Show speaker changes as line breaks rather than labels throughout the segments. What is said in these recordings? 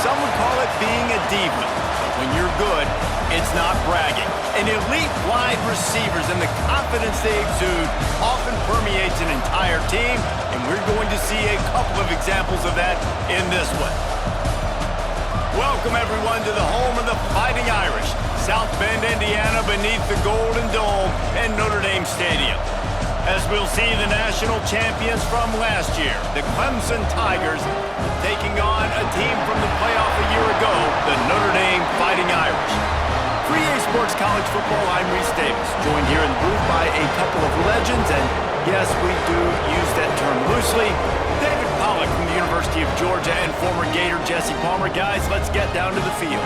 Some would call it being a diva. But when you're good, it's not bragging. And elite wide receivers and the confidence they exude often permeates an entire team, and we're going to see a couple of examples of that in this one. Welcome, everyone, to the home of the Fighting Irish, South Bend, Indiana, beneath the Golden Dome and Notre Dame Stadium. As we'll see the national champions from last year, the Clemson Tigers, taking on a team from the playoff a year ago, the Notre Dame Fighting Irish. For EA Sports College Football, I'm Reese Davis, joined here in the booth by a couple of legends, and yes, we do use that term loosely. David Pollack from the University of Georgia and former Gator Jesse Palmer. Guys, let's get down to the field.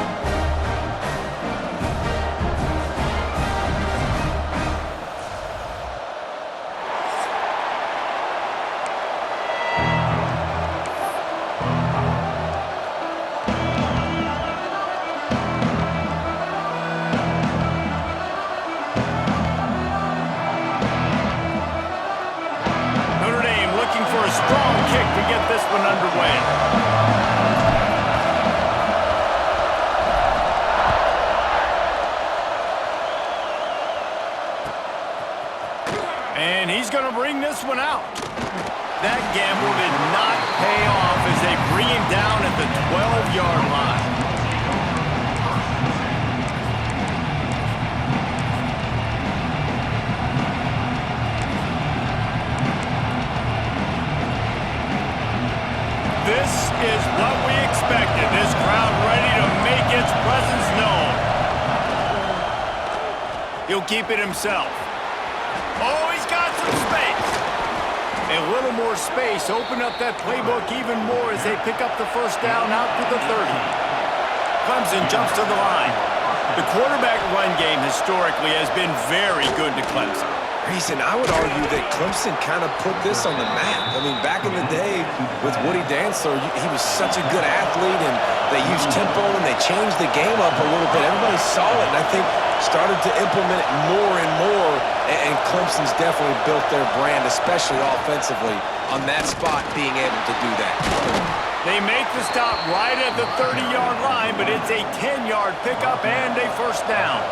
And he's going to bring this one out. That gamble did not pay off as they bring him down at the 12-yard line. This is what we expected. This crowd ready to make its presence known. He'll keep it himself. Oh, he's got some space. A little more space. Open up that playbook even more as they pick up the first down out to the 30. Clemson jumps to the line. The quarterback run game historically has been very good to Clemson.
Reason, I would argue that Clemson kind of put this on the map. I mean, back in the day with Woody Dantzler, he was such a good athlete, and they used tempo, and they changed the game up a little bit. Everybody saw it, and I think started to implement it more and more, and Clemson's definitely built their brand, especially offensively, on that spot being able to do that.
They make the stop right at the 30-yard line, but it's a 10-yard pickup and a first down.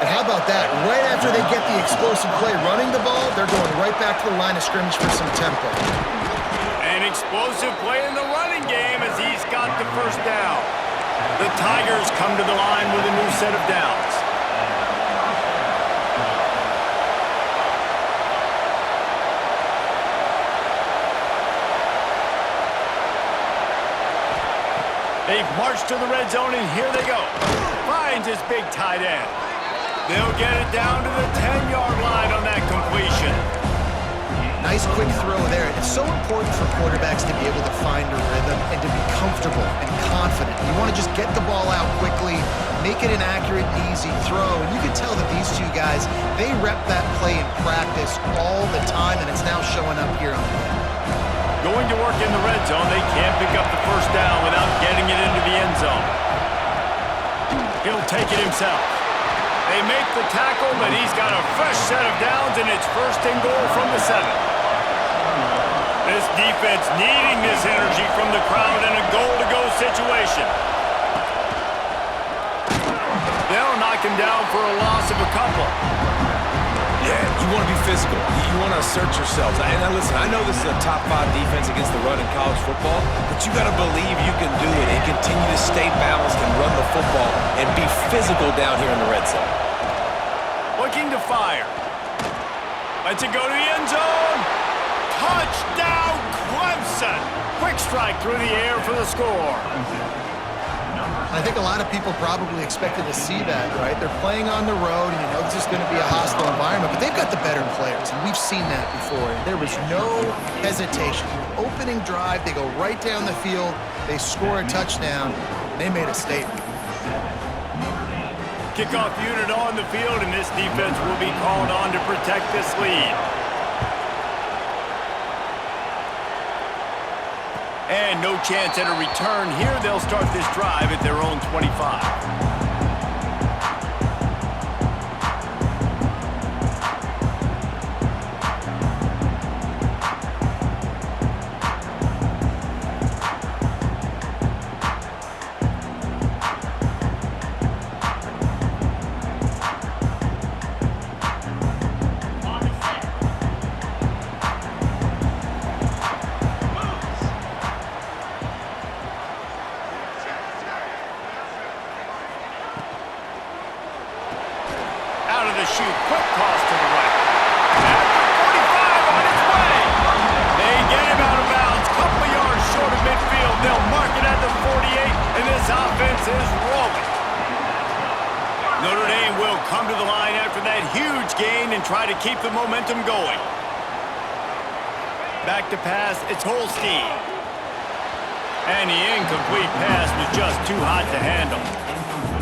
And how about that? Right after they get the explosive play running the ball, they're going right back to the line of scrimmage for some tempo.
An explosive play in the running game as he's got the first down. The Tigers come to the line with a new set of downs. They've marched to the red zone, and here they go. Finds his big tight end. They'll get it down to the 10-yard line on that completion.
Nice quick throw there. It's so important for quarterbacks to be able to find a rhythm and to be comfortable and confident. You want to just get the ball out quickly, make it an accurate, easy throw. And you can tell that these two guys, they rep that play in practice all the time, and it's now showing up here on the field.
Going to work in the red zone, they can't pick up the first down without getting it into the end zone. He'll take it himself. They make the tackle, but he's got a fresh set of downs, and it's first and goal from the 7. This defense needing this energy from the crowd in a goal-to-go situation. They'll knock him down for a loss of a couple.
Yeah, you want to be physical. You want to assert yourselves. And now listen, I know this is a top 5 defense against the run in college football, but you got to believe you can do it and continue to stay balanced and run the football and be physical down here in the red zone.
Looking to fire. Lets it go to the end zone. Touchdown, Clemson. Quick strike through the air for the score.
I think a lot of people probably expected to see that, right? They're playing on the road, and you know this is going to be a hostile environment, but they've got the better players, and we've seen that before. There was no hesitation. Opening drive, they go right down the field, they score a touchdown, and they made a statement.
Kickoff unit on the field, and this defense will be called on to protect this lead. And no chance at a return here. They'll start this drive at their own 25. to shoot. Quick toss to the right. After 45 on its way. They get him out of bounds. Couple of yards short of midfield. They'll mark it at the 48, and this offense is rolling. Notre Dame will come to the line after that huge gain and try to keep the momentum going. Back to pass, it's Holstein. And the incomplete pass was just too hot to handle.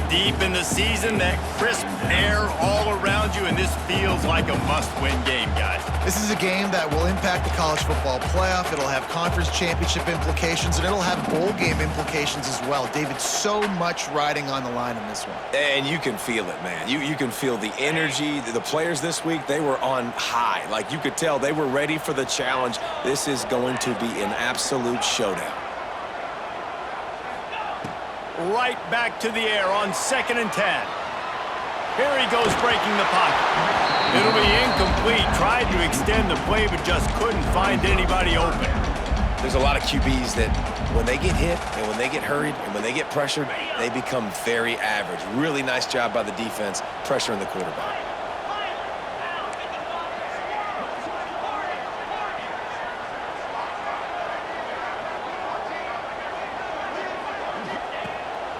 Deep in the season, that crisp air all around you, and this feels like a must-win game, guys.
This is a game that will impact the college football playoff. It'll have conference championship implications, and it'll have bowl game implications as well. David, so much riding on the line in this one.
And you can feel it, man. You can feel the energy. The players this week, they were on high. Like, you could tell they were ready for the challenge. This is going to be an absolute showdown.
Right back to the air on 2nd and 10. Here he goes breaking the pocket. It'll be incomplete. Tried to extend the play, but just couldn't find anybody open.
There's a lot of QBs that when they get hit and when they get hurried and when they get pressured, they become very average. Really nice job by the defense pressuring the quarterback.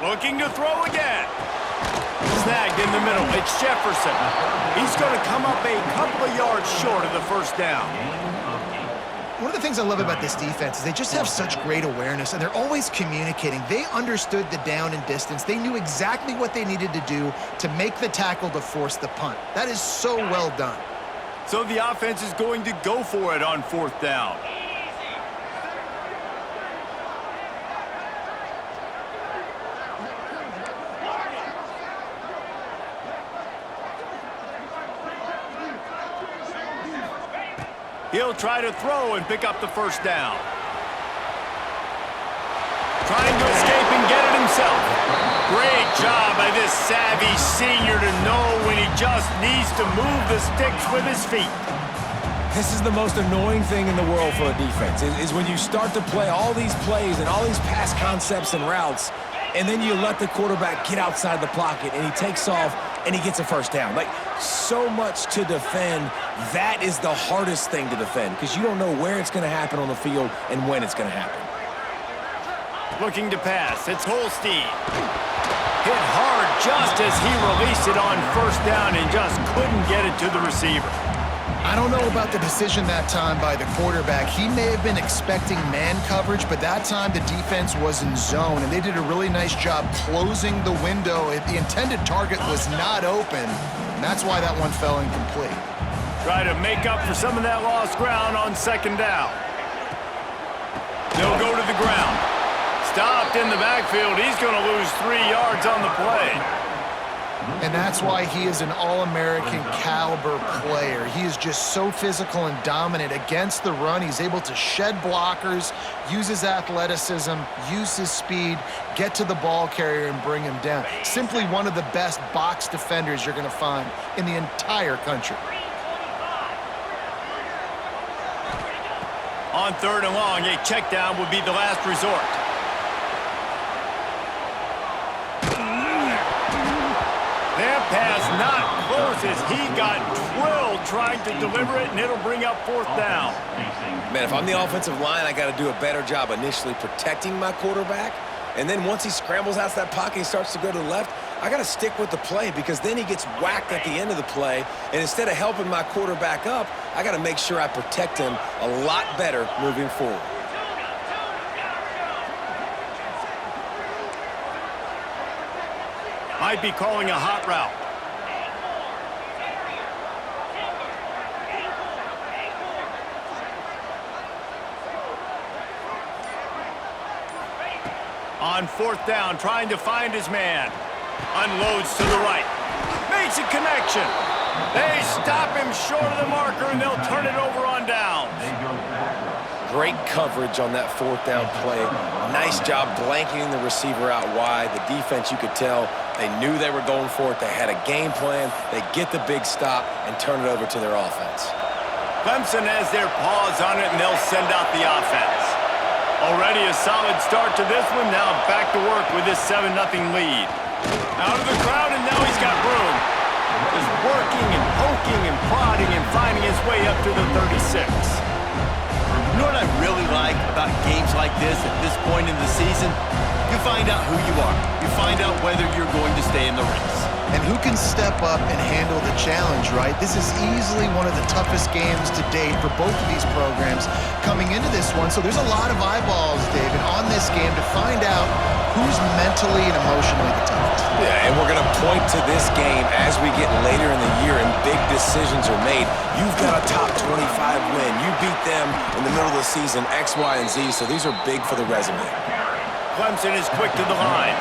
Looking to throw again. Snagged in the middle. It's Jefferson. He's going to come up a couple of yards short of the first down.
One of the things I love about this defense is they just have such great awareness, and they're always communicating. They understood the down and distance. They knew exactly what they needed to do to make the tackle to force the punt. That is so well done.
So the offense is going to go for it on 4th down. He'll try to throw and pick up the first down. Trying to escape and get it himself. Great job by this savvy senior to know when he just needs to move the sticks with his feet.
This is the most annoying thing in the world for a defense, is when you start to play all these plays and all these pass concepts and routes, and then you let the quarterback get outside the pocket, and he takes off, and he gets a first down. Like, so much to defend. That is the hardest thing to defend because you don't know where it's going to happen on the field and when it's going to happen.
Looking to pass. It's Holstein. Hit hard just as he released it on 1st down and just couldn't get it to the receiver.
I don't know about the decision that time by the quarterback. He may have been expecting man coverage, but that time the defense was in zone, and they did a really nice job closing the window. The intended target was not open, and that's why that one fell incomplete.
Try to make up for some of that lost ground on 2nd down. They'll go to the ground. Stopped in the backfield. He's going to lose 3 yards on the play.
And that's why he is an All-American caliber player. He is just so physical and dominant against the run. He's able to shed blockers, use his athleticism, use his speed, get to the ball carrier and bring him down. Simply one of the best box defenders you're going to find in the entire country.
On 3rd and long, a check down would be the last resort. That pass not close as he got drilled trying to deliver it, and it'll bring up 4th down.
Man, if I'm the offensive line, I got to do a better job initially protecting my quarterback. And then once he scrambles out of that pocket and starts to go to the left, I got to stick with the play because then he gets whacked at the end of the play. And instead of helping my quarterback up, I got to make sure I protect him a lot better moving forward.
Might be calling a hot route. On 4th down, trying to find his man. Unloads to the right. Makes a connection. They stop him short of the marker, and they'll turn it over on downs.
Great coverage on that 4th down play. Nice job blanketing the receiver out wide. The defense, you could tell, they knew they were going for it. They had a game plan. They get the big stop and turn it over to their offense.
Clemson has their paws on it, and they'll send out the offense. Already a solid start to this one. Now back to work with this 7-0 lead. Out of the crowd, and now he's got room. just working and poking and prodding and finding his way up to the 36. You know what I really like about games like this at this point in the season? You find out who you are. You find out whether you're going to stay in the race.
And who can step up and handle the challenge, right? This is easily one of the toughest games to date for both of these programs coming into this one. So there's a lot of eyeballs, David, on this game to find out who's mentally and emotionally the toughest.
Yeah, and we're going to point to this game as we get later in the year and big decisions are made. You've got a top 25 win. You beat them in the middle of the season, X, Y, and Z, so these are big for the resume.
Clemson is quick to the line.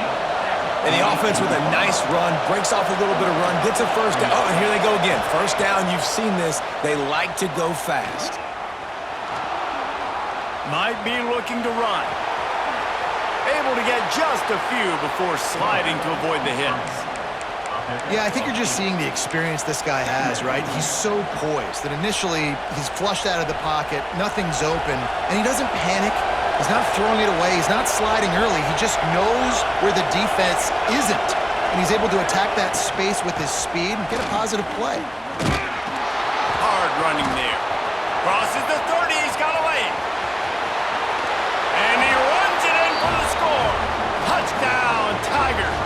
And the offense with a nice run, breaks off a little bit of run, gets a first down. Oh, and here they go again. First down, you've seen this. They like to go fast.
Might be looking to run. Able to get just a few before sliding to avoid the hits.
Yeah, I think you're just seeing the experience this guy has, right? He's so poised that initially he's flushed out of the pocket, nothing's open, and he doesn't panic. He's not throwing it away. He's not sliding early. He just knows where the defense isn't, and he's able to attack that space with his speed and get a positive play.
Hard running there. Crosses the 30. He's got away. And he runs it in for the score. Touchdown, Tigers.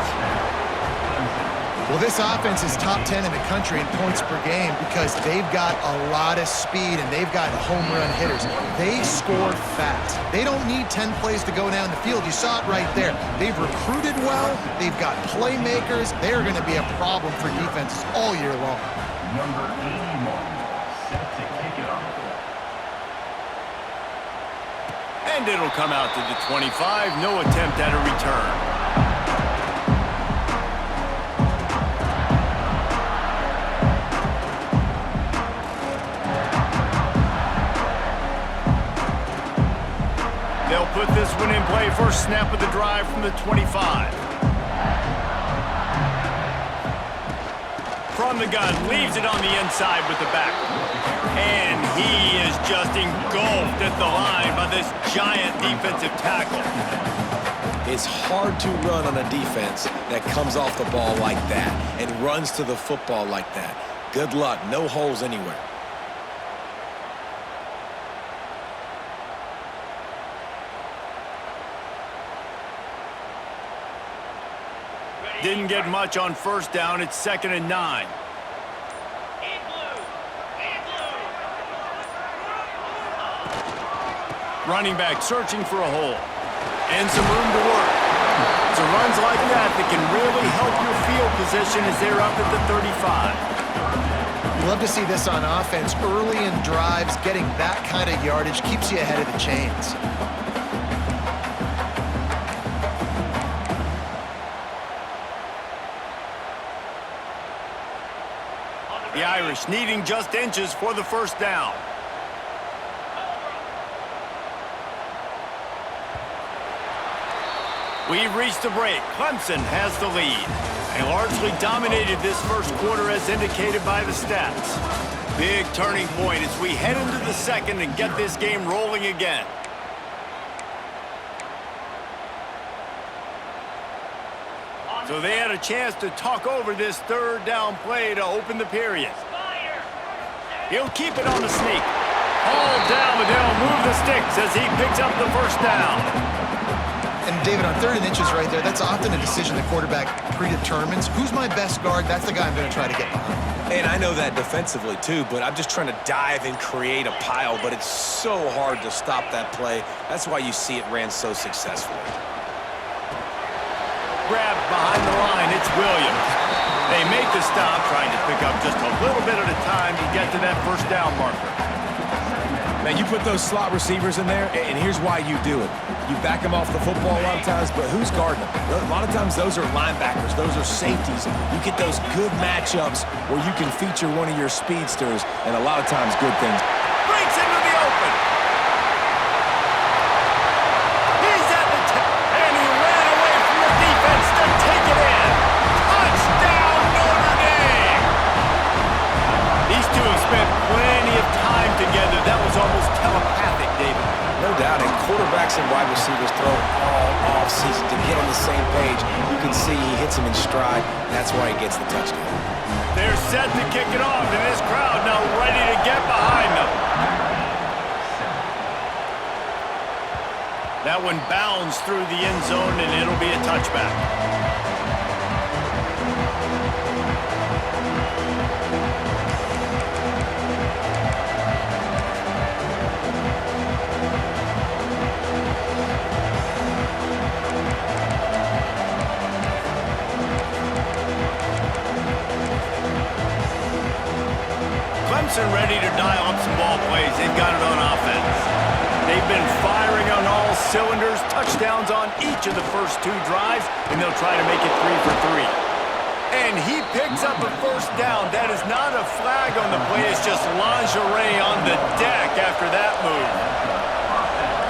Well, this offense is top 10 in the country in points per game because they've got a lot of speed and they've got home run hitters. They score fast. They don't need 10 plays to go down the field. You saw it right there. They've recruited well. They've got playmakers. They're going to be a problem for defenses all year long.
Number 81, set to kick it off.
And it'll come out to the 25. No attempt at a return. They'll put this one in play. First snap of the drive from the 25. From the gun, leaves it on the inside with the back. And he is just engulfed at the line by this giant defensive tackle.
It's hard to run on a defense that comes off the ball like that and runs to the football like that. Good luck. No holes anywhere.
Didn't get much on first down. It's 2nd and 9. Running back searching for a hole. And some room to work. It's runs like that that can really help your field position as they're up at the 35.
You love to see this on offense. Early in drives, getting that kind of yardage keeps you ahead of the chains.
The Irish needing just inches for the first down. We've reached the break. Clemson has the lead. They largely dominated this first quarter as indicated by the stats. Big turning point as we head into the second and get this game rolling again. So they had a chance to talk over this third down play to open the period. He'll keep it on the sneak. All down, but they'll move the sticks as he picks up the first down.
And David, on 3rd and inches right there, that's often a decision the quarterback predetermines. Who's my best guard? That's the guy I'm going to try to get behind.
And I know that defensively too, but I'm just trying to dive and create a pile, but it's so hard to stop that play. That's why you see it ran so successfully.
Grabbed behind the line, it's Williams. They make the stop, trying to pick up just a little bit at a time to get to that first down marker.
Man, you put those slot receivers in there, and here's why you do it. You back them off the football a lot of times, but who's guarding them? A lot of times those are linebackers. Those are safeties. You get those good matchups where you can feature one of your speedsters, and a lot of times good things.
Breaks into the open. He's at the and he ran away from the defense to take it in. Touchdown, Notre Dame! These two have spent plenty of time together. That was almost telepathic, David.
No doubt, and quarterbacks and wide receivers throw all offseason to get on the same page. You can see he hits him in stride. That's why he gets the touchdown.
They're set to kick it off, and this crowd now ready to get behind them. That one bounds through the end zone, and it'll be a touchback. Clemson ready to dial up some ball plays. They've got it on offense. They've been firing on all cylinders, touchdowns on each of the first 2 drives, and they'll try to make it 3 for 3. And he picks up a first down. That is not a flag on the play. It's just lingerie on the deck after that move.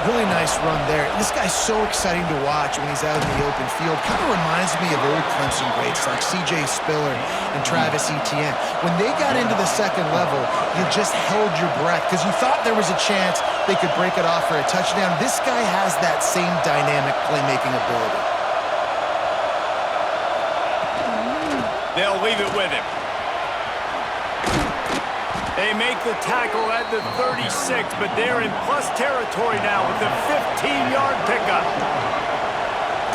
Really nice run there. This guy's so exciting to watch when he's out in the open field. Kind of reminds me of old Clemson greats like C.J. Spiller and Travis Etienne. When they got into the second level, you just held your breath because you thought there was a chance they could break it off for a touchdown. This guy has that same dynamic playmaking ability.
They'll leave it with him. They make the tackle at the 36, but they're in plus territory now with the 15-yard pickup.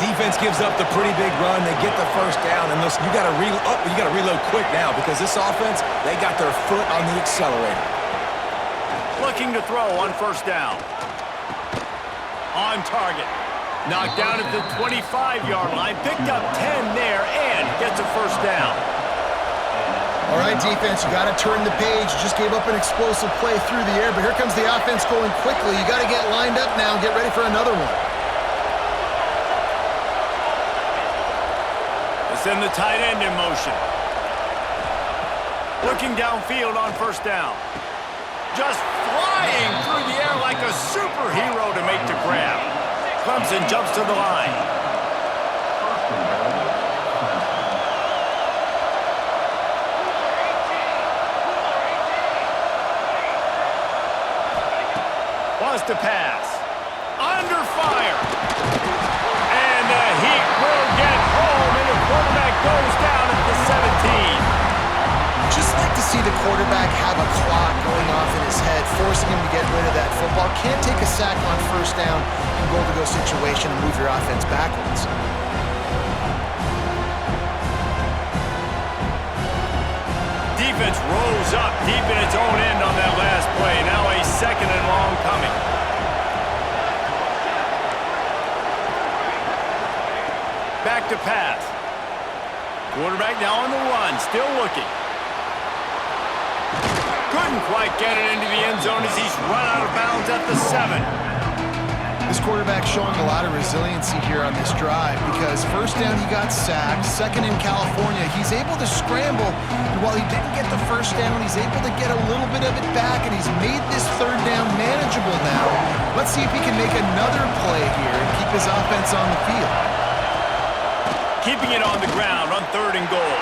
Defense gives up the pretty big run. They get the first down, and listen, you got to reload quick now because this offense, they got their foot on the accelerator.
Looking to throw on first down. On target. Knocked down at the 25-yard line. Picked up 10 there and gets a first down.
All right, defense, you got to turn the page. You just gave up an explosive play through the air, but here comes the offense going quickly. You got to get lined up now and get ready for another one.
They send the tight end in motion. Looking downfield on first down. Just flying through the air like a superhero to make the grab. Clemson jumps to the line. Wants to pass. Under fire. And the Heat will get home, and the quarterback goes down at the 17.
Just like to see the quarterback have a clock going off in his head, forcing him to get rid of that football. Can't take a sack on first down in goal-to-go situation and move your offense backwards.
Defense rolls up deep in its own end on that last play. Now a second and long coming. Back to pass. Quarterback now on the run, still looking. Couldn't quite get it into the end zone as he's run out of bounds at the 7.
This quarterback showing a lot of resiliency here on this drive because first down he got sacked, second in California, he's able to scramble, and while he didn't get the first down, he's able to get a little bit of it back, and he's made this third down manageable now. Let's see if he can make another play here and keep his offense on the field.
Keeping it on the ground on 3rd and goal.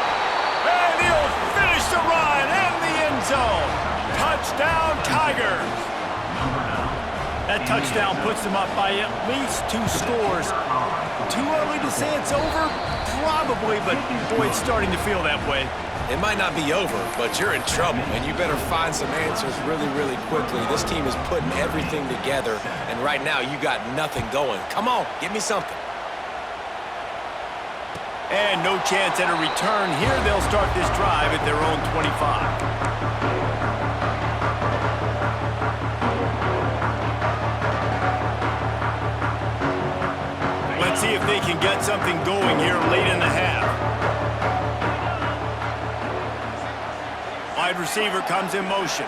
And he'll finish the run in the end zone. Touchdown, Tigers. That touchdown puts them up by at least 2 scores. Too early to say it's over? Probably, but boy, it's starting to feel that way.
It might not be over, but you're in trouble, and you better find some answers really, really quickly. This team is putting everything together, and right now you got nothing going. Come on, give me something.
And no chance at a return here. They'll start this drive at their own 25. Let's see if they can get something going here late in the half. Wide receiver comes in motion.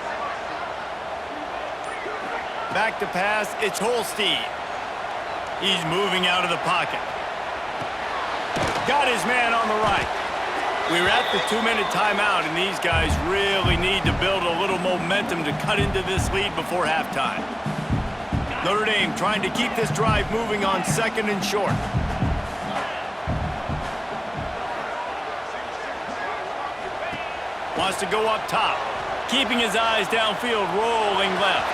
Back to pass, it's Holstein. He's moving out of the pocket. Got his man on the right. We're at the 2-minute timeout, and these guys really need to build a little momentum to cut into this lead before halftime. Notre Dame trying to keep this drive moving on 2nd and short. Wants to go up top. Keeping his eyes downfield, rolling left.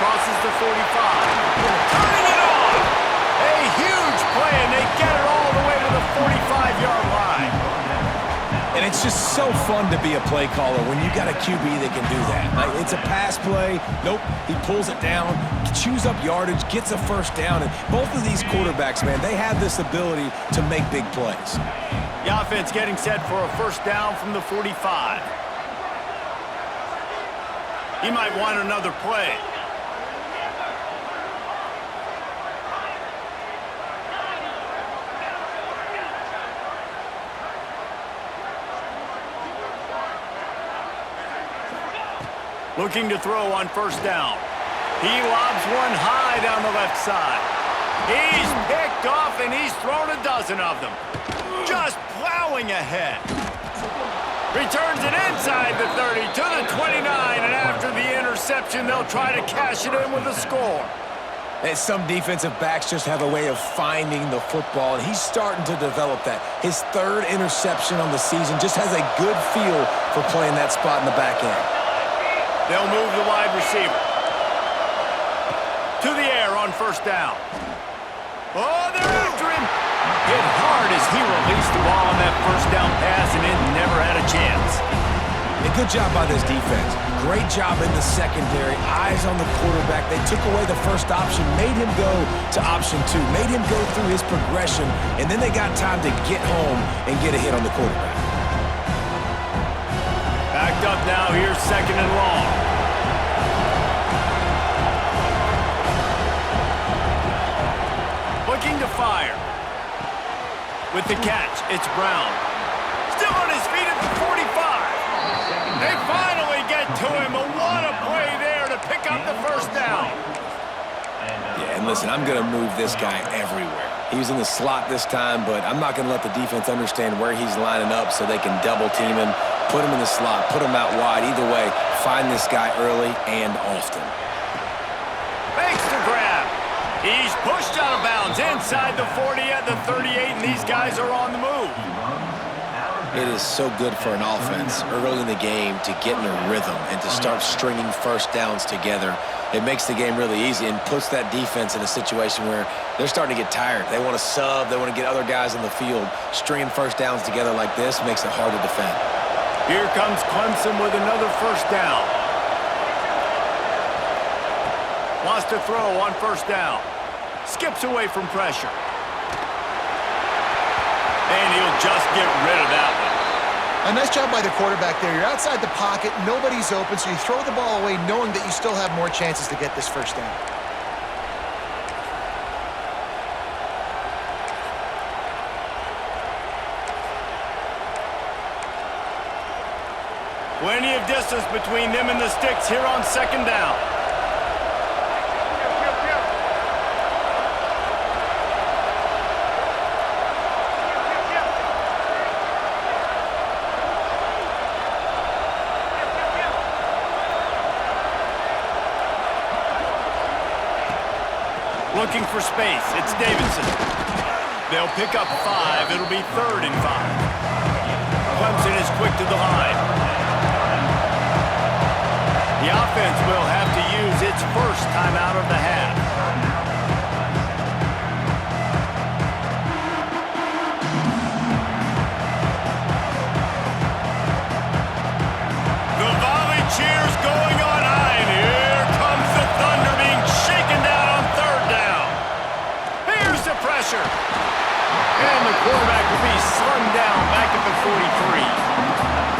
Crosses the 45. Turning it on! A huge
just so fun to be a play caller when you got a QB that can do that. Like, it's a pass play. Nope, he pulls it down, chews up yardage, gets a first down. And both of these quarterbacks, man, they have this ability to make big plays.
The offense getting set for a first down from the 45. He might want another play. Looking to throw on first down. He lobs one high down the left side. He's picked off, and he's thrown a dozen of them. Just plowing ahead. Returns it inside the 30 to the 29, and after the interception, they'll try to cash it in with a score.
And some defensive backs just have a way of finding the football, and he's starting to develop that. His third interception on the season just has a good feel for playing that spot in the back end.
They'll move the wide receiver. To the air on first down. Oh, they're after him. Hit hard as he released the ball on that first down pass, and it never had a chance.
A good job by this defense. Great job in the secondary. Eyes on the quarterback. They took away the first option, made him go to option 2, made him go through his progression, and then they got time to get home and get a hit on the quarterback.
Backed up now, here's second and long. Looking to fire. With the catch, it's Brown. Still on his feet at the 45. They finally get to him, but what a play there to pick up the first down.
Yeah, and listen, I'm going to move this guy everywhere. He was in the slot this time, but I'm not going to let the defense understand where he's lining up so they can double team him, put him in the slot, put him out wide. Either way, find this guy early and often.
Makes the grab. He's pushed out of bounds inside the 40 at the 38, and these guys are on the move.
It is so good for an offense early in the game to get in a rhythm and to start stringing first downs together. It makes the game really easy and puts that defense in a situation where they're starting to get tired. They want to sub. They want to get other guys in the field. Stringing first downs together like this makes it hard to defend.
Here comes Clemson with another first down. Wants to throw on first down. Skips away from pressure. And he'll just get rid of that one.
A nice job by the quarterback there. You're outside the pocket, nobody's open, so you throw the ball away knowing that you still have more chances to get this first down.
Plenty of distance between them and the sticks here on second down. Looking for space. It's Davidson. They'll pick up 5. It'll be 3rd and 5. Clemson is quick to the line. The offense will have to use its first timeout of the half. The volley cheers going on high, and here comes the Thunder being shaken down on 3rd down. Here's the pressure. And the quarterback will be slung down back at the 43.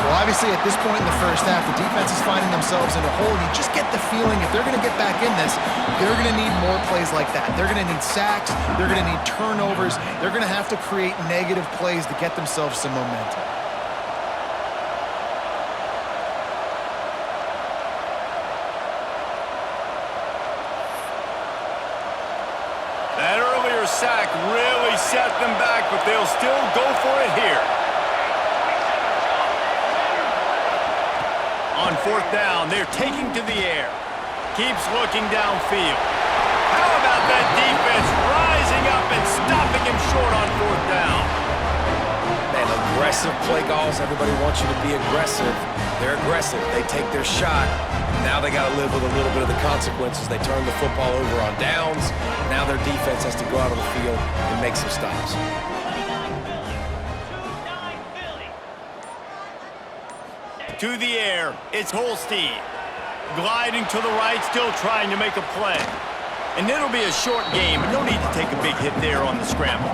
Well, obviously, at this point in the first half, the defense is finding themselves in a hole. You just get the feeling if they're going to get back in this, they're going to need more plays like that. They're going to need sacks. They're going to need turnovers. They're going to have to create negative plays to get themselves some momentum.
That earlier sack really set them back, but they'll still go for it here. On 4th down, they're taking to the air. Keeps looking downfield. How about that defense rising up and stopping him short on 4th down?
Man, aggressive play calls. Everybody wants you to be aggressive. They're aggressive. They take their shot. Now they got to live with a little bit of the consequences. They turn the football over on downs. Now their defense has to go out on the field and make some stops.
to the air. It's Holstein. Gliding to the right, still trying to make a play. And it'll be a short game, but no need to take a big hit there on the scramble.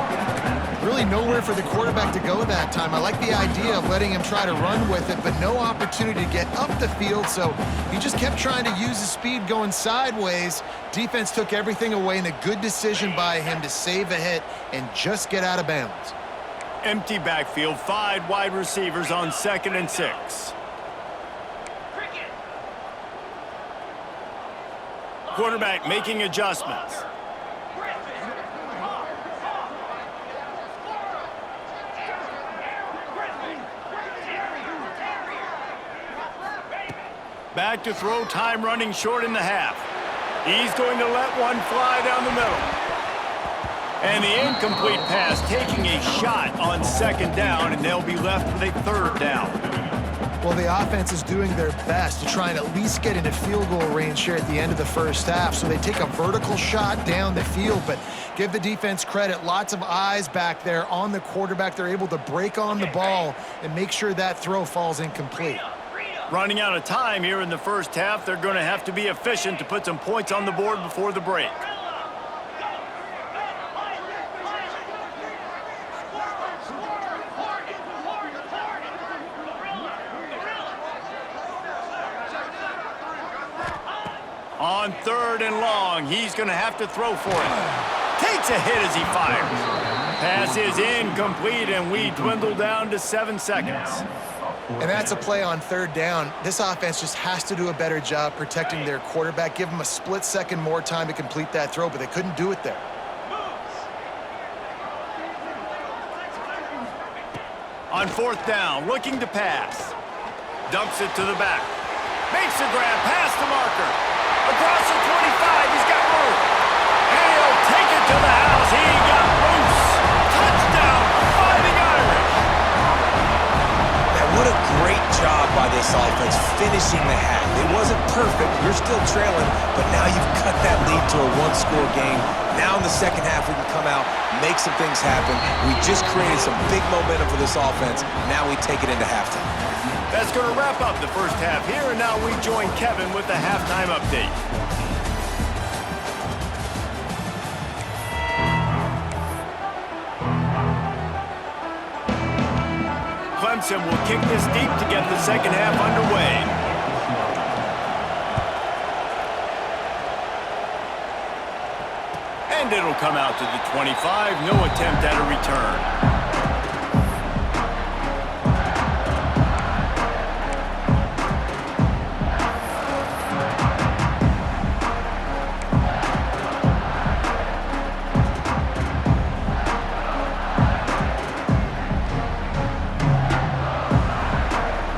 Really nowhere for the quarterback to go that time. I like the idea of letting him try to run with it, but no opportunity to get up the field, so he just kept trying to use his speed going sideways. Defense took everything away, and a good decision by him to save a hit and just get out of bounds.
Empty backfield, 5 wide receivers on 2nd and 6. Quarterback making adjustments. Back to throw, time running short in the half. He's going to let one fly down the middle. And the incomplete pass taking a shot on 2nd down, and they'll be left with a 3rd down.
Well, the offense is doing their best to try and at least get into field goal range here at the end of the first half. So they take a vertical shot down the field, but give the defense credit. Lots of eyes back there on the quarterback. They're able to break on the ball and make sure that throw falls incomplete.
Running out of time here in the first half, they're going to have to be efficient to put some points on the board before the break. On 3rd and long, he's going to have to throw for it. Takes a hit as he fires. Pass is incomplete, and we dwindle down to 7 seconds.
And that's a play on 3rd down. This offense just has to do a better job protecting their quarterback. Give him a split second more time to complete that throw, but they couldn't do it there.
On 4th down, looking to pass. Dumps it to the back. Makes the grab, past the marker. Across the 25, he's got room. And he'll take it to the house. He got loose. Touchdown, Fighting Irish.
Man, what a great job by this offense finishing the half. It wasn't perfect. You're still trailing, but now you've cut that lead to a 1-score game. Now in the second half, we can come out, make some things happen. We just created some big momentum for this offense. Now we take it into halftime.
That's going to wrap up the first half here, and now we join Kevin with the halftime update. Clemson will kick this deep to get the second half underway. And it'll come out to the 25, no attempt at a return.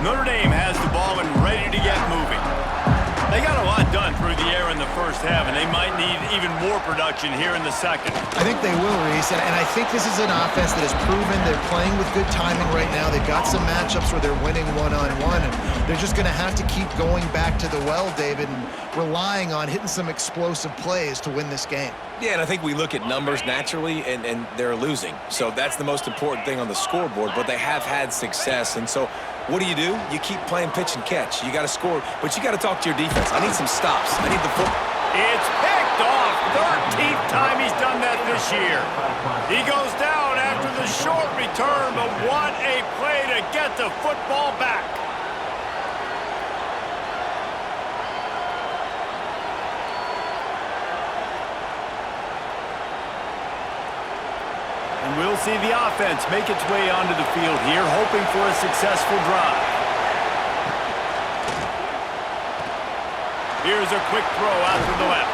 Notre Dame has the ball and ready to get moving. They got a lot done through the air in the first half, and they might need even more production here in the second.
I think they will, Reese, and I think this is an offense that has proven they're playing with good timing right now. They've got some matchups where they're winning one-on-one, and they're just going to have to keep going back to the well, David, and relying on hitting some explosive plays to win this game.
Yeah, and I think we look at numbers naturally, and they're losing. So that's the most important thing on the scoreboard, but they have had success. And so what do? You keep playing pitch and catch. You got to score, but you got to talk to your defense. I need some stops. I need the foot.
It's picked off. 13th time he's done that this year. He goes down after the short return, but what a play to get the football back. And we'll see the offense make its way onto the field here, hoping for a successful drive. Here's a quick throw out to the left.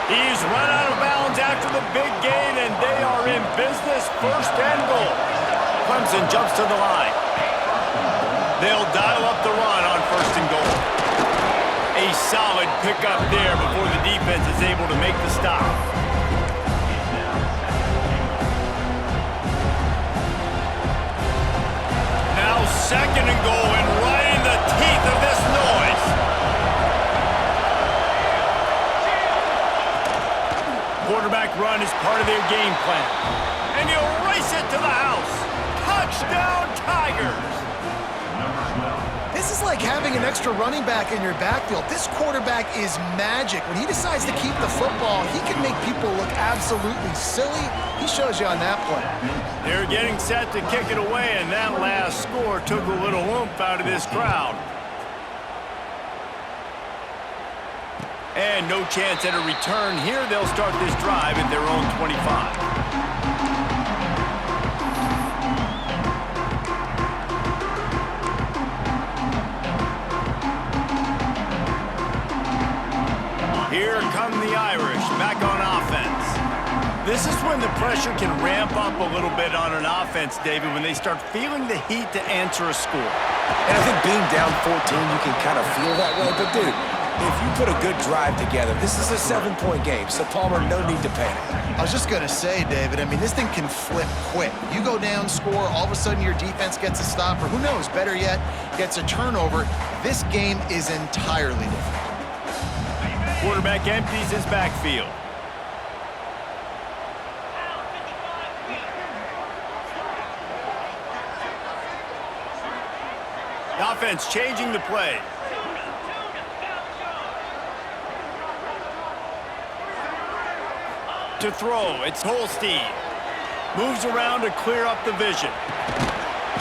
He's run out of bounds after the big gain, and they are in business, 1st and goal. Clemson jumps to the line. They'll dial up the run on 1st and goal. A solid pickup there before the defense is able to make the stop. Now 2nd and goal, and right in the teeth of this noise. Quarterback run is part of their game plan. And he'll race it to the house. Touchdown, Tigers.
This This is like having an extra running back in your backfield. This quarterback is magic. When he decides to keep the football, he can make people look absolutely silly. He shows you on that play.
They're getting set to kick it away, and that last score took a little oomph out of this crowd. And no chance at a return here. They'll start this drive at their own 25. Here come the Irish, back on offense. This is when the pressure can ramp up a little bit on an offense, David, when they start feeling the heat to answer a score.
And I think being down 14, you can kind of feel that way. But, dude, if you put a good drive together, this is a 7-point game, so, Palmer, no need to panic.
I was just going to say, David, I mean, this thing can flip quick. You go down, score, all of a sudden your defense gets a stop, or who knows, better yet, gets a turnover. This game is entirely different.
Quarterback empties his backfield. The offense changing the play. To throw, it's Holstein. Moves around to clear up the vision.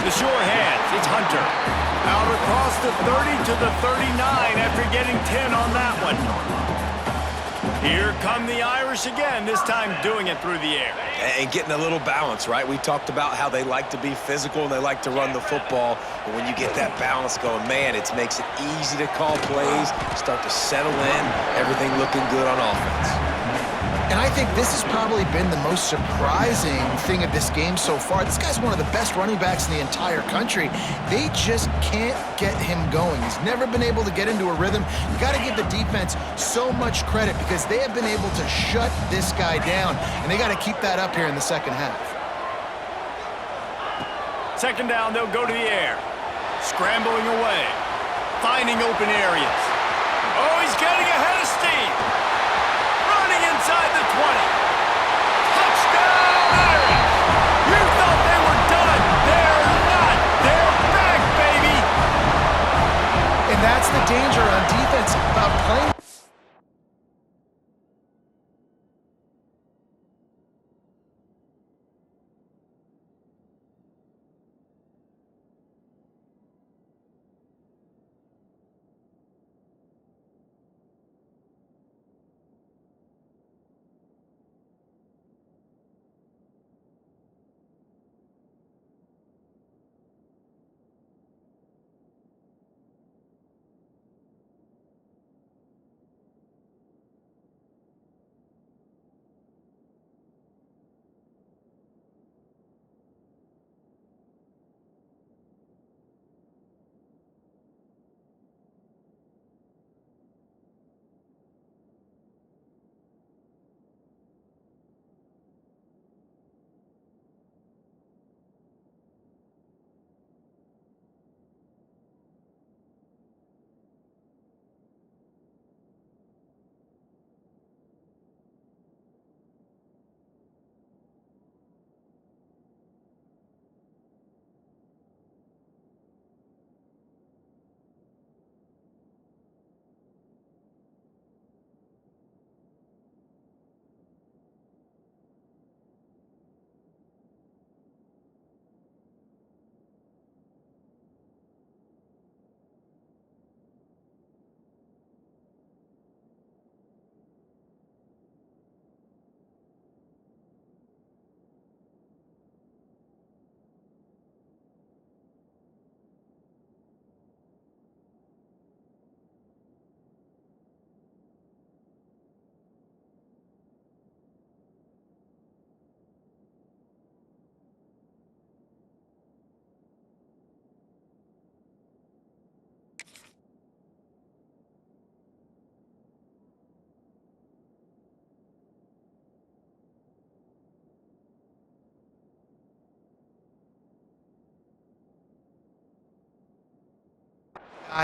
The sure hands, it's Hunter. Out across the 30 to the 39 after getting 10 on that one. Here come the Irish again, this time doing it through the air.
And getting a little balance, right? We talked about how they like to be physical and they like to run the football. But when you get that balance going, man, it makes it easy to call plays, start to settle in, everything looking good on offense.
And I think this has probably been the most surprising thing of this game so far. This guy's one of the best running backs in the entire country. They just can't get him going. He's never been able to get into a rhythm. You got to give the defense so much credit because they have been able to shut this guy down, and they got to keep that up here in the second half.
Second down, they'll go to the air. Scrambling away. Finding open areas. Oh, he's getting ahead of steam. Inside the 20. Touchdown, Irish! You thought they were done. They're not. They're back, baby!
And that's the danger on defense about playing.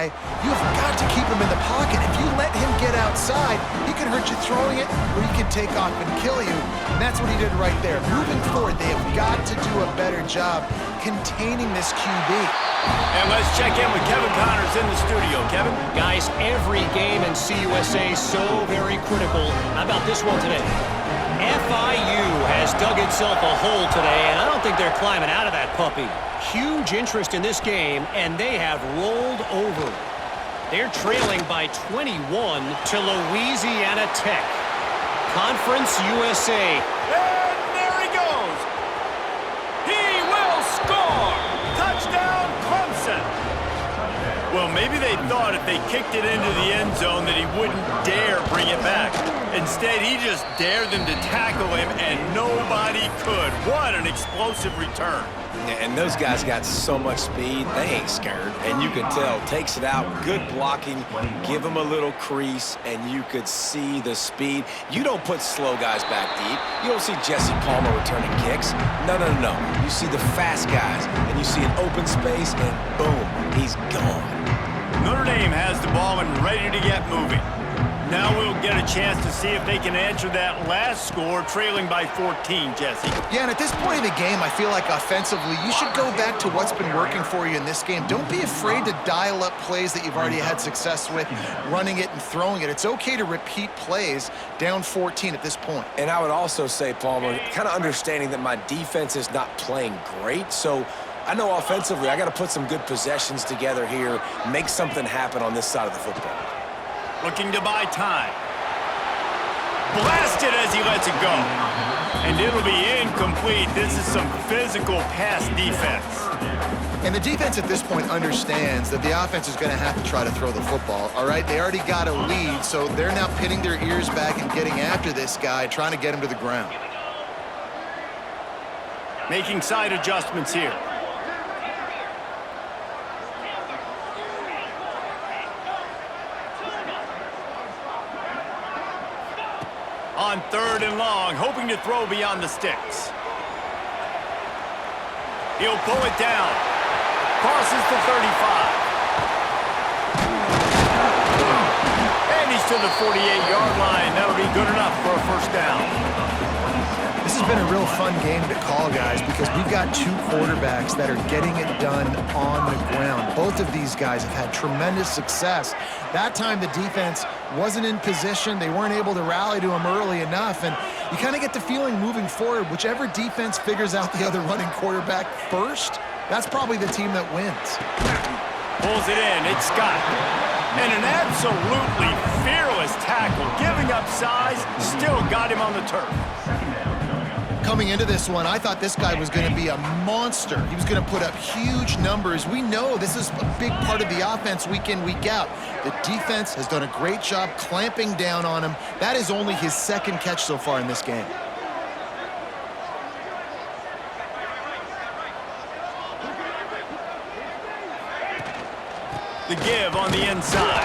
You've got to keep him in the pocket. If you let him get outside, he can hurt you throwing it, or he can take off and kill you. And that's what he did right there. Moving forward, they have got to do a better job containing this QB.
And let's check in with Kevin Connors in the studio. Kevin?
Guys, every game in CUSA so very critical. How about this one today? FIU has dug itself a hole today, and I don't think they're climbing out of that puppy. Huge interest in this game, and they have rolled over. They're trailing by 21 to Louisiana Tech. Conference USA.
And there he goes. He will score. Touchdown, Clemson. Well, maybe they thought if they kicked it into the end zone that he wouldn't dare bring it back. Instead, he just dared them to tackle him, and nobody could. What an explosive return.
And those guys got so much speed, they ain't scared. And you can tell, takes it out, good blocking, give them a little crease, and you could see the speed. You don't put slow guys back deep. You don't see Jesse Palmer returning kicks. No. You see the fast guys, and you see an open space, and boom, he's gone.
Notre Dame has the ball and ready to get moving. Now we'll get a chance to see if they can answer that last score, trailing by 14, Jesse.
Yeah, and at this point in the game, I feel like offensively, you should go back to what's been working for you in this game. Don't be afraid to dial up plays that you've already had success with, running it and throwing it. It's okay to repeat plays down 14 at this point.
And I would also say, Palmer, kind of understanding that my defense is not playing great, so I know offensively I got to put some good possessions together here, make something happen on this side of the football.
Looking to buy time. Blasted as he lets it go. And it'll be incomplete. This is some physical pass defense.
And the defense at this point understands that the offense is going to have to try to throw the football, all right? They already got a lead, so they're now pinning their ears back and getting after this guy, trying to get him to the ground.
Making side adjustments here. On 3rd and long, hoping to throw beyond the sticks. He'll pull it down. Crosses the 35. And he's to the 48-yard line. That'll be good enough for a first down.
This has been a real fun game to call, guys, because we've got two quarterbacks that are getting it done on the ground. Both of these guys have had tremendous success. That time the defense wasn't in position. They weren't able to rally to him early enough, and you kind of get the feeling moving forward, whichever defense figures out the other running quarterback first, that's probably the team that wins.
Pulls it in. It's Scott. And an absolutely fearless tackle. Giving up size, still got him on the turf.
Coming into this one, I thought this guy was going to be a monster. He was going to put up huge numbers. We know this is a big part of the offense week in, week out. The defense has done a great job clamping down on him. That is only his second catch so far in this game.
The give on the inside.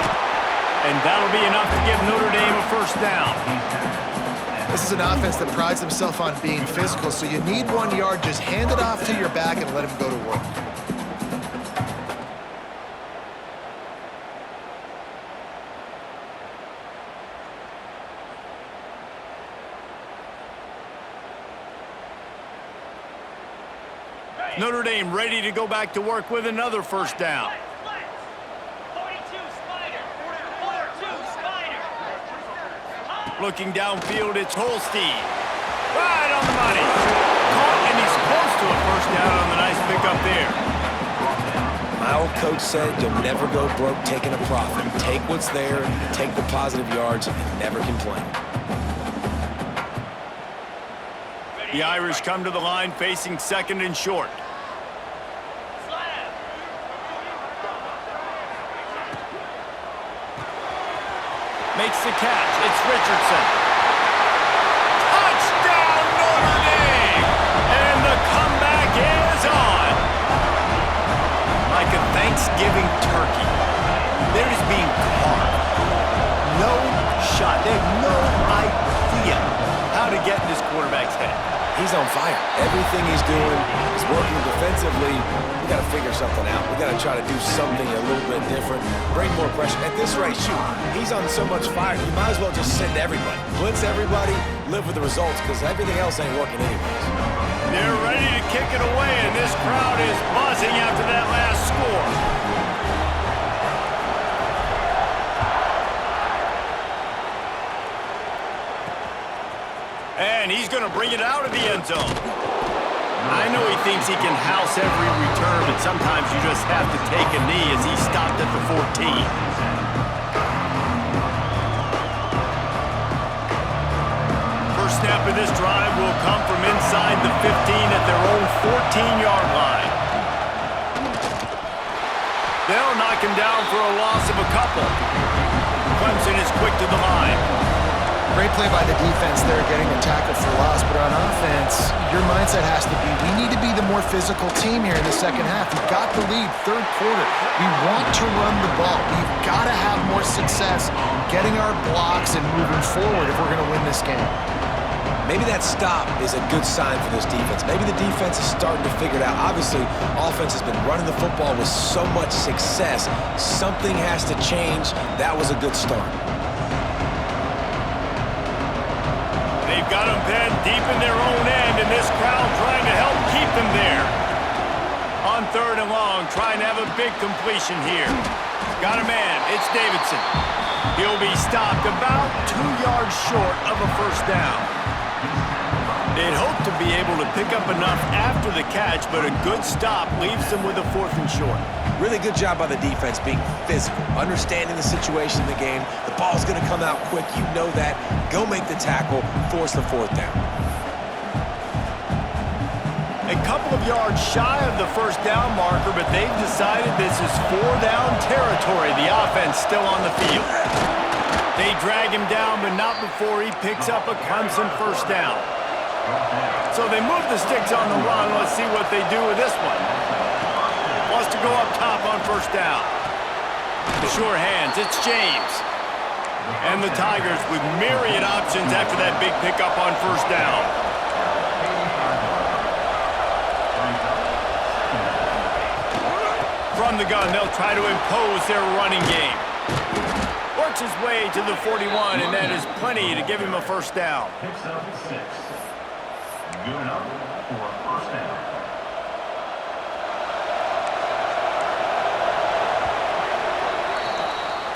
And that'll be enough to give Notre Dame a first down.
This is an offense that prides themselves on being physical, so you need 1 yard, just hand it off to your back and let him go to work.
Notre Dame ready to go back to work with another first down. Looking downfield, it's Holstein. Right on the money. Caught, and he's close to a first down on the nice pickup there.
My old coach said you'll never go broke taking a profit. Take what's there, take the positive yards, and never complain.
The Irish come to the line facing 2nd and short. Makes the catch. It's Richardson. Touchdown, Notre Dame! And the comeback is on. Like a Thanksgiving turkey. They're just being carved. No shot. They have no idea how to get in this quarterback's head.
He's he's on fire. Everything he's doing is working defensively. We got to figure something out. We got to try to do something a little bit different, bring more pressure. At this rate, shoot, he's on so much fire, you might as well just send everybody. Blitz everybody, live with the results, because everything else ain't working anyways.
They're ready to kick it away, and this crowd is buzzing after that last score. And he's going to bring it out of the end zone. I know he thinks he can house every return, but sometimes you just have to take a knee as he stopped at the 14. First snap of this drive will come from inside the 15 at their own 14-yard line. They'll knock him down for a loss of a couple. Clemson is quick to the line.
Great play by the defense there, getting a tackle for loss. But on offense, your mindset has to be, we need to be the more physical team here in the second half. We've got the lead, third quarter. We want to run the ball. We've got to have more success getting our blocks and moving forward if we're going to win this game.
Maybe that stop is a good sign for this defense. Maybe the defense is starting to figure it out. Obviously, offense has been running the football with so much success. Something has to change. That was a good start.
They've got them pinned deep in their own end, and this crowd trying to help keep them there. On third and long, trying to have a big completion here. Got a man, it's Davidson. He'll be stopped about 2 yards short of a first down. They'd hope to be able to pick up enough after the catch, but a good stop leaves them with a 4th and short.
Really good job by the defense being physical, understanding the situation in the game. The ball's going to come out quick. You know that. Go make the tackle, force the 4th down.
A couple of yards shy of the first down marker, but they've decided this is 4-down territory. The offense still on the field. They drag him down, but not before he picks up a Clemson first down. So they move the sticks on the run. Let's see what they do with this one. Wants to go up top on first down. Sure hands, it's James. And the Tigers with myriad options after that big pickup on first down. From the gun, they'll try to impose their running game. Works his way to the 41, and that is plenty to give him a first down.
Picks up 6. Good enough for a first down.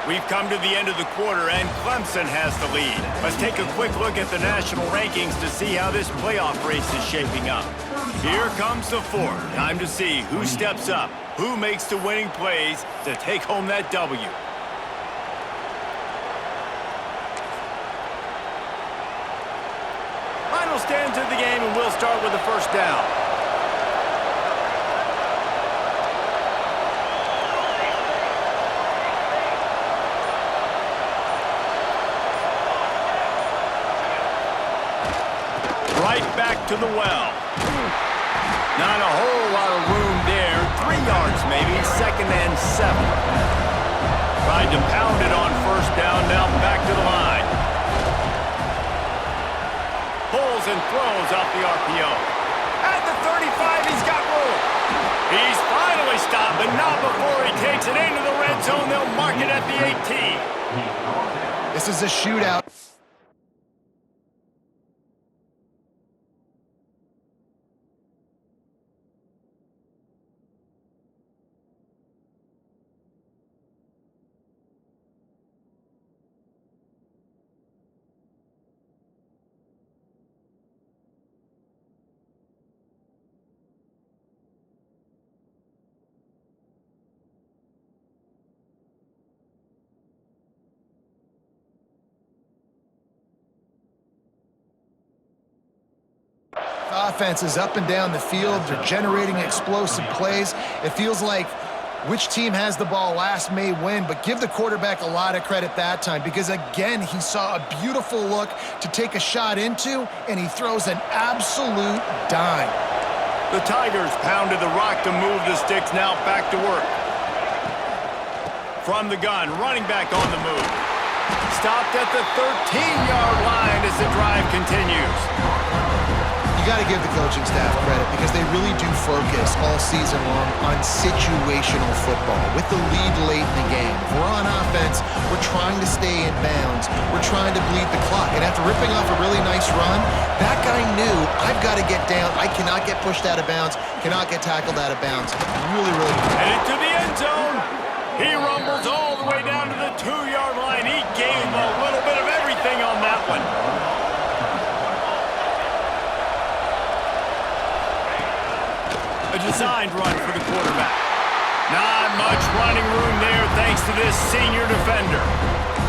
We've come to the end of the quarter, and Clemson has the lead. Let's take a quick look at the national rankings to see how this playoff race is shaping up. Here comes the 4th. Time to see who steps up, who makes the winning plays to take home that W. Final stands of the game, and we'll start with the first down. Right back to the well. Not a whole lot of room there. 3 yards maybe, 2nd and 7. Tried to pound it on first down, now back to the line. Pulls and throws off the RPO. At the 35, he's got room. He's finally stopped, but not before he takes it into the red zone. They'll mark it at the 18.
This is a shootout. Offense is up and down the field. They're generating explosive plays. It feels like which team has the ball last may win, but give the quarterback a lot of credit that time because, again, he saw a beautiful look to take a shot into, and he throws an absolute dime.
The Tigers pounded the rock to move the sticks, now back to work. From the gun, running back on the move. Stopped at the 13-yard line as the drive continues.
You got to give the coaching staff credit because they really do focus all season long on situational football with the lead late in the game. If we're on offense, we're trying to stay in bounds. We're trying to bleed the clock. And after ripping off a really nice run, that guy knew, I've got to get down. I cannot get pushed out of bounds, cannot get tackled out of bounds. Really, really good.
Headed to the end zone. He rumbles all the way down to the 2-yard line. He gave a little bit of everything on that one. A designed run for the quarterback. Not much running room there thanks to this senior defender.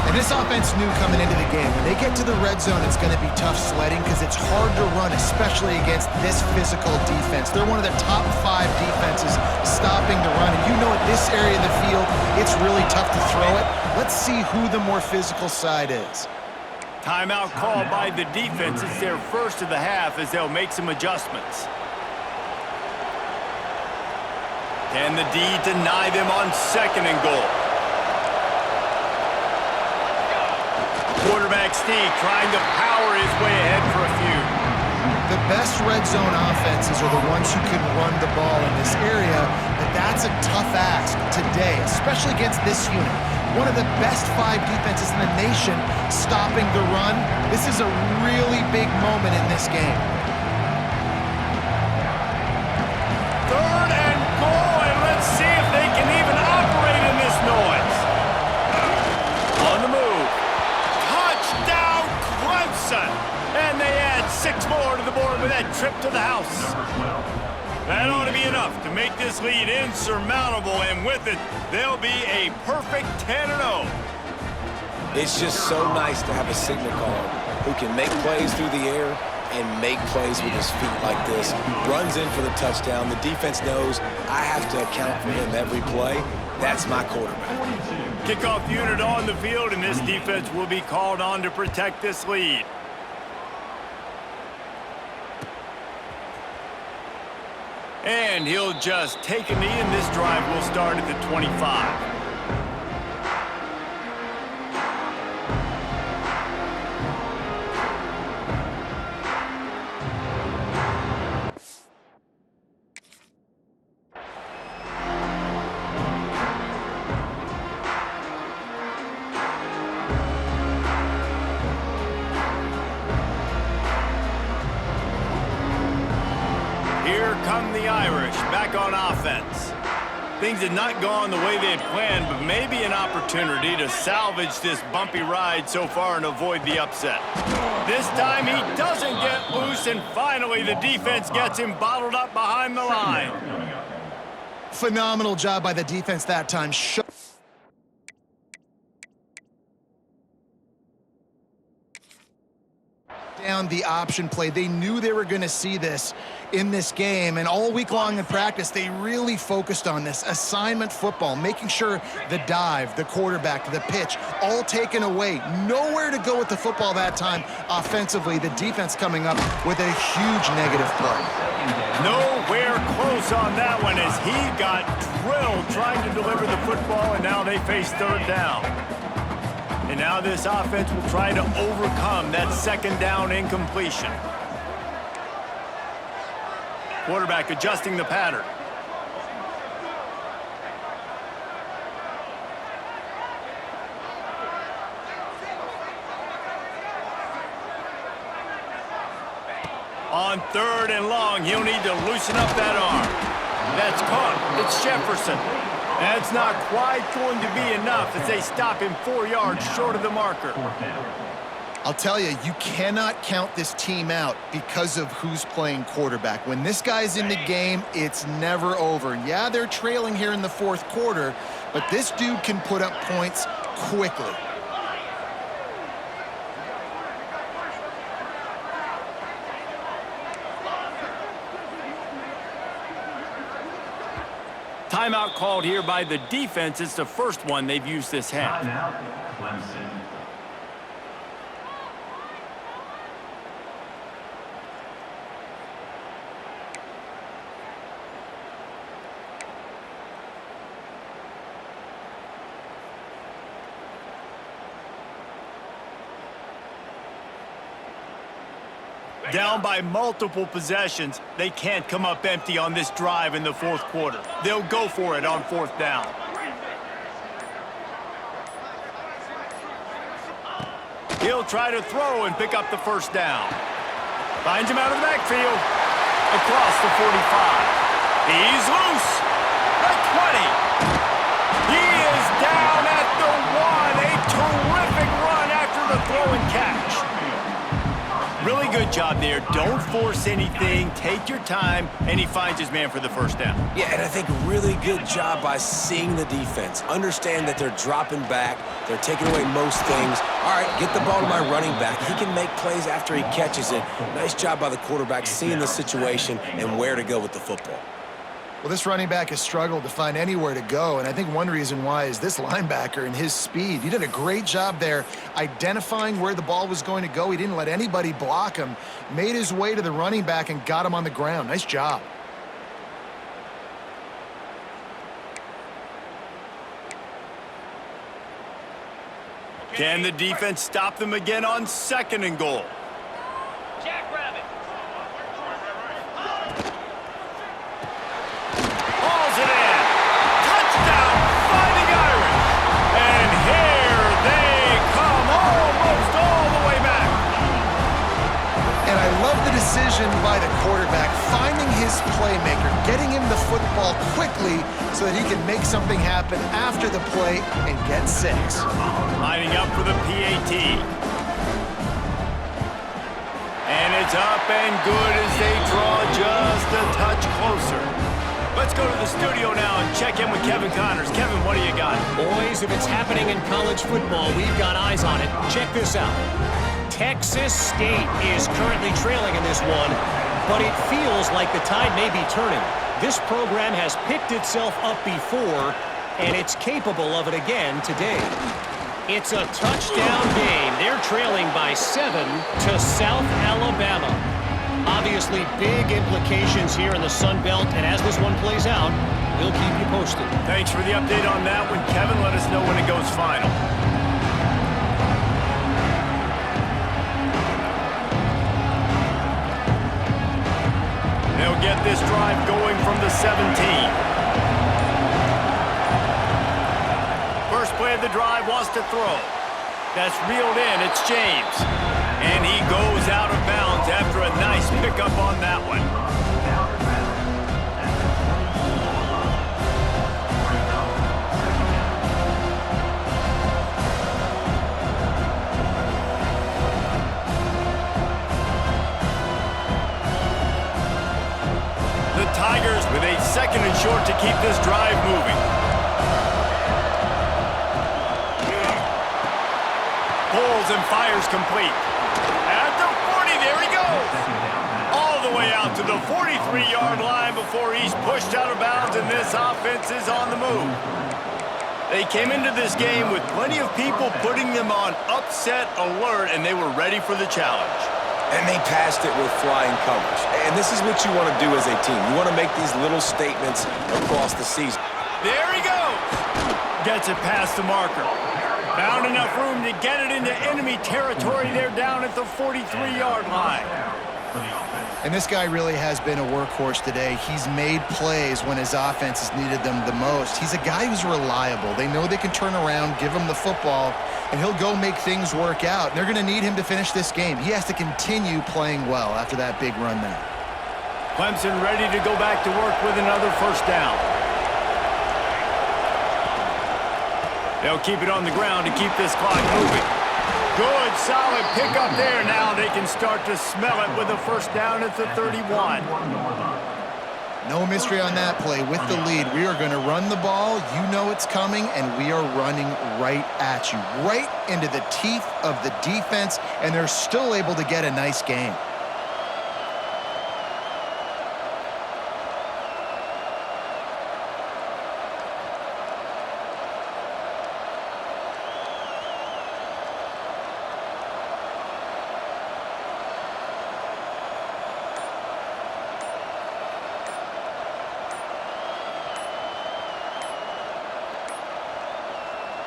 And this offense knew coming into the game, when they get to the red zone, it's going to be tough sledding because it's hard to run, especially against this physical defense. They're one of the top 5 defenses stopping the run. And you know at this area of the field, it's really tough to throw it. Let's see who the more physical side is.
Timeout called by the defense. It's their first of the half as they'll make some adjustments. Can the D deny them on 2nd and goal? Quarterback Steve trying to power his way ahead for a few.
The best red zone offenses are the ones who can run the ball in this area, but that's a tough ask today, especially against this unit. One of the best 5 defenses in the nation stopping the run. This is a really big moment in this game.
3rd and goal, and let's see if they can even operate in this noise. On the move. Touchdown, Clemson! And they add 6 more to the board with that trip to the house. That ought to be enough to make this lead insurmountable, and with it, they'll be a perfect 10-0.
It's just so nice to have a signal caller who can make plays through the air and make plays with his feet like this. Runs in for the touchdown. The defense knows I have to account for him every play. That's my quarterback.
Kickoff unit on the field, and this defense will be called on to protect this lead. And he'll just take a knee, and this drive will start at the 25. Here come the Irish back on offense. Things had not gone the way they had planned, but maybe an opportunity to salvage this bumpy ride so far and avoid the upset. This time he doesn't get loose, and finally the defense gets him bottled up behind the line.
Phenomenal job by the defense that time. Down the option play. They knew they were going to see this in this game, and all week long in practice they really focused on this assignment football, making sure the dive, the quarterback, the pitch, all taken away. Nowhere to go with the football that time offensively. The defense coming up with a huge negative play.
Nowhere close on that one as he got drilled trying to deliver the football, and now they face 3rd down. And now this offense will try to overcome that 2nd down incompletion. Quarterback adjusting the pattern. On 3rd and long, he'll need to loosen up that arm. That's caught. It's Jefferson. That's not quite going to be enough as they stop him 4 yards short of the marker.
I'll tell you, you cannot count this team out because of who's playing quarterback. When this guy's in the game, it's never over. Yeah, they're trailing here in the 4th quarter, but this dude can put up points quickly.
Timeout called here by the defense. It's the first one they've used this half.
Timeout, Clemson.
Down by multiple possessions, they can't come up empty on this drive in the fourth quarter. They'll go for it on fourth down. He'll try to throw and pick up the first down. Finds him out of the backfield. Across the 45. He's loose. The 20. He is down at the 1. A terrific run after the throw and catch. Really good job there. Don't force anything. Take your time, and he finds his man for the first down.
Yeah, and I think really good job by seeing the defense. Understand that they're dropping back. They're taking away most things. All right, get the ball to my running back. He can make plays after he catches it. Nice job by the quarterback seeing the situation and where to go with the football.
Well, this running back has struggled to find anywhere to go, and I think one reason why is this linebacker and his speed. He did a great job there identifying where the ball was going to go. He didn't let anybody block him, made his way to the running back and got him on the ground. Nice job.
Can the defense stop them again on 2nd and goal?
Jackrabbit.
Hauls it in. Touchdown, Fighting Irish. And here they come, almost all the way back.
And I love the decision by the quarterback, finding his playmaker, getting him the football quickly so that he can make something happen after the play and get 6.
Lining up for the PAT. And it's up and good as they draw just a touch closer. Let's go to the studio now and check in with Kevin Connors. Kevin, what do you got?
Boys, if it's happening in college football, we've got eyes on it. Check this out. Texas State is currently trailing in this one, but it feels like the tide may be turning. This program has picked itself up before, and it's capable of it again today. It's a touchdown game. They're trailing by 7 to South Alabama. Obviously, big implications here in the Sun Belt, and as this one plays out, we'll keep you posted.
Thanks for the update on that one, Kevin. Let us know when it goes final. They'll get this drive going from the 17. First play of the drive wants to throw. That's reeled in. It's James. And he goes out of bounds after a nice pickup on that one. The Tigers with a 2nd and short to keep this drive moving. Pulls and fires complete. At the 40, there he goes. All the way out to the 43-yard line before he's pushed out of bounds, and this offense is on the move. They came into this game with plenty of people putting them on upset alert, and they were ready for the challenge.
And they passed it with flying colors. And this is what you want to do as a team. You want to make these little statements across the season.
There he goes. Gets it past the marker. Found enough room to get it into enemy territory. They're down at the 43-yard line.
And this guy really has been a workhorse today. He's made plays when his offense has needed them the most. He's a guy who's reliable. They know they can turn around, give him the football, and he'll go make things work out. And they're going to need him to finish this game. He has to continue playing well after that big run there.
Clemson ready to go back to work with another first down. They'll keep it on the ground to keep this clock moving. Good, solid pickup there. Now they can start to smell it with a first down at the 31.
No mystery on that play. With the lead, we are going to run the ball. You know it's coming, and we are running right at you, right into the teeth of the defense, and they're still able to get a nice game.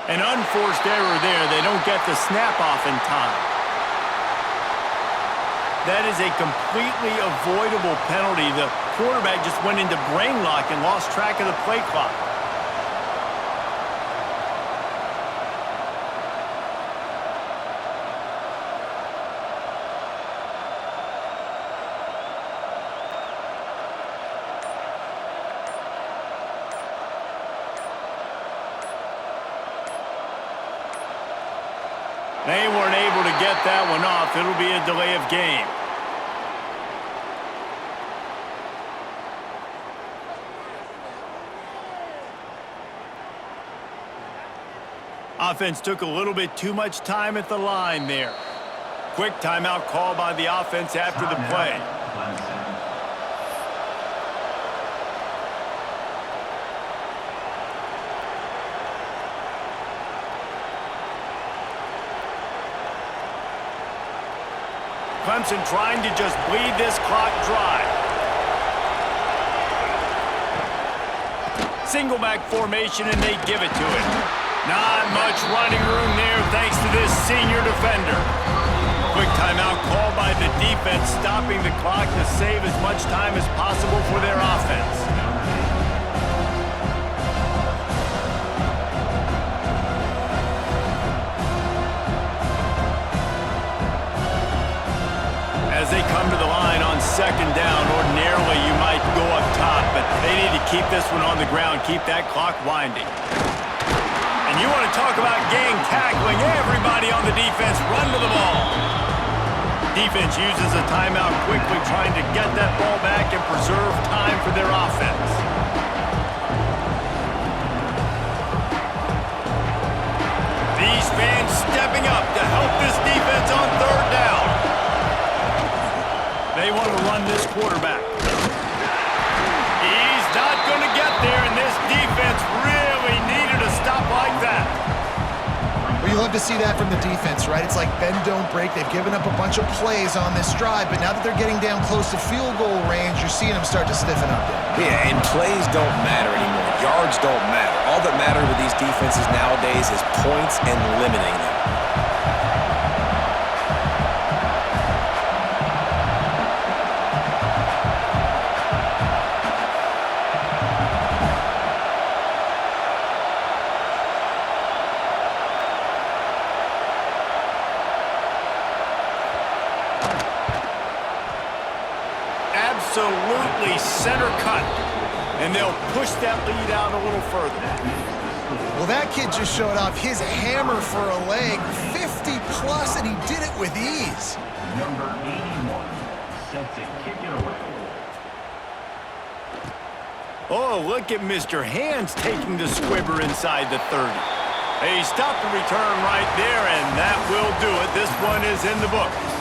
An unforced error there. They don't get the snap off in time. That is a completely avoidable penalty. The quarterback just went into brain lock and lost track of the play clock. They weren't able to get that one off. It'll be a delay of game. Offense took a little bit too much time at the line there. Quick timeout call by the offense after the play.
Clemson.
Clemson trying to just bleed this clock dry. Single back formation, and they give it to it. Not much running room there thanks to this senior defender. Quick timeout called by the defense, stopping the clock to save as much time as possible for their offense. As they come to the line on second down, ordinarily you might go up top, but they need to keep this one on the ground, keep that clock winding. And you want to talk about gang tackling, everybody on the defense run to the ball. Defense uses a timeout quickly, trying to get that ball back and preserve time for their offense. These fans stepping up to help this defense on third down. They want to run this quarterback. He's not going to get there, and this defense really needed a stop like that.
Well, you love to see that from the defense, right? It's like bend, don't break. They've given up a bunch of plays on this drive, but now that they're getting down close to field goal range, you're seeing them start to stiffen up there.
Yeah, and plays don't matter anymore. Yards don't matter. All that matters with these defenses nowadays is points and limiting them.
Absolutely center cut. And they'll push that lead out a little further.
Well, that kid just showed off his hammer for a leg, 50 plus, and he did it with ease.
Number 81 set to kick it away.
Oh, look at Mr. Hands taking the squibber inside the 30. He stopped the return right there, and that will do it. This one is in the books.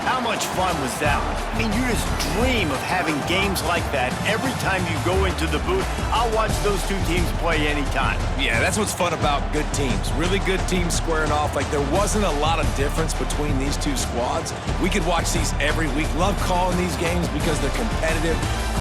How much fun was that one? I mean, you just dream of having games like that every time you go into the booth. I'll watch those two teams play anytime.
Yeah, that's what's fun about good teams. Really good teams squaring off. Like, there wasn't a lot of difference between these two squads. We could watch these every week. Love calling these games because they're competitive.